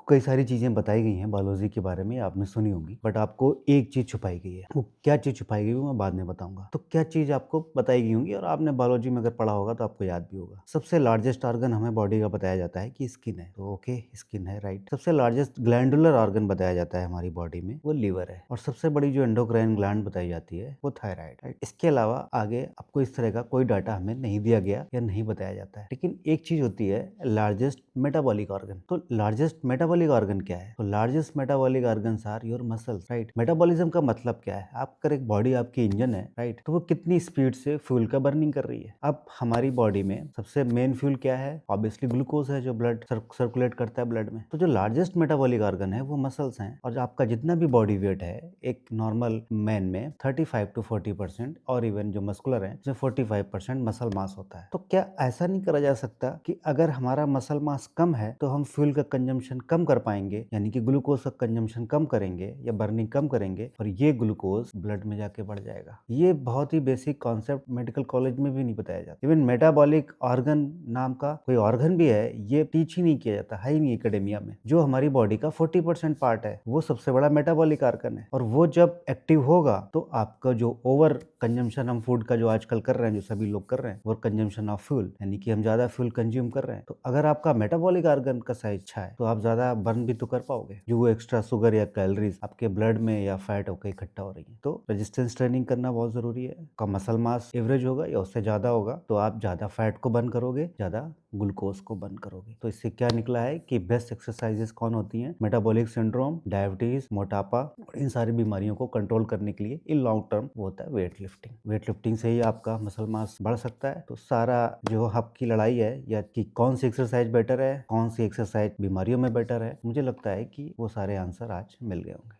कई सारी चीज़ें बताई गई हैं बायोलॉजी के बारे में, आपने सुनी होंगी, बट आपको एक चीज़ छुपाई गई है। वो क्या चीज़ छुपाई गई है, वो मैं बाद में बताऊँगा। तो क्या चीज़ आपको बताई गई होंगी और आपने बायोलॉजी में अगर पढ़ा होगा तो आपको याद भी होगा। सबसे लार्जेस्ट ऑर्गन हमें बॉडी का बताया जाता है कि स्किन है। तो ओके, स्किन है, राइट। सबसे लार्जेस्ट ग्लैंडुलर ऑर्गन बताया जाता है हमारी बॉडी में, वो लीवर है। और सबसे बड़ी जो एंडोक्राइन ग्लैंड बताई जाती है वो थायराइड, राइट। इसके अलावा आगे आपको इस तरह का कोई डाटा हमें नहीं दिया गया या नहीं बताया जाता है। लेकिन एक चीज़ होती है लार्जेस्ट मेटाबॉलिक ऑर्गन। तो लार्जेस्ट मेटाबॉलिक ऑर्गन क्या है? तो largest metabolic organs are your muscles, right. Metabolism का मतलब क्या है? आप अगर एक बॉडी आपकी इंजन है, राइट, तो वो कितनी स्पीड से फ्यूल का बर्निंग कर रही है। अब हमारी बॉडी में सबसे मेन फ्यूल क्या है? ऑब्वियसली ग्लूकोज है, जो ब्लड सर्कुलेट करता है ब्लड में। तो जो लार्जेस्ट मेटाबॉलिक ऑर्गन है वो मसल्स हैं। और जो आपका जितना भी बॉडी वेट है एक नॉर्मल मैन में 35 to 40% और इवन जो मस्कुलर है उसमें 45% मसल मास होता है। तो क्या ऐसा नहीं करा जा सकता कि अगर हमारा मसल मास कम है तो हम फ्यूल का कंजम्पशन कम कर पाएंगे, यानी कि ग्लूकोज का कंजम्पशन कम करेंगे या बर्निंग कम करेंगे, और ये ग्लूकोज ब्लड में जाके बढ़ जाएगा। ये बहुत ही बेसिक कॉन्सेप्ट मेडिकल कॉलेज में भी नहीं बताया जाता। इवन मेटाबॉलिक ऑर्गन नाम का कोई ऑर्गन भी है, ये टीच ही नहीं किया जाता है ही नहीं एकेडेमिया में। जो हमारी बॉडी का 40% पार्ट है वो सबसे बड़ा मेटाबॉलिक ऑर्गन है, और वो जब एक्टिव होगा तो आपका जो ओवर कंजम्पशन हम फूड का जो आजकल कर रहे हैं, जो सभी लोग कर रहे हैं, ओवर कंजम्पशन ऑफ फ्यूल, यानी कि हम ज्यादा फ्यूल कंज्यूम कर रहे हैं, तो अगर आपका मेटाबॉलिक ऑर्गन का साइज अच्छा है तो आप ज्यादा बर्न भी तो कर पाओगे। जो वो एक्स्ट्रा शुगर या कैलोरीज आपके ब्लड में या फैट होकर इकट्ठा हो रही है। तो रेजिस्टेंस ट्रेनिंग करना बहुत जरूरी है। का मसल मास एवरेज होगा या उससे ज्यादा होगा तो आप ज्यादा फैट को बर्न करोगे, ज्यादा ग्लूकोज को बर्न करोगे। तो इससे क्या निकला है कि बेस्ट एक्सरसाइजेस कौन होती हैं? मेटाबॉलिक सिंड्रोम, डायबिटीज, मोटापा, इन सारी बीमारियों को कंट्रोल करने के लिए इन लॉन्ग टर्म वो होता है वेट लिफ्टिंग। वेट लिफ्टिंग से ही आपका मसल मास बढ़ सकता है। तो सारा जो आपकी लड़ाई है या कि कौन सी एक्सरसाइज बेटर है, कौन सी एक्सरसाइज बीमारियों में बेटर है, मुझे लगता है कि वो सारे आंसर आज मिल गए होंगे।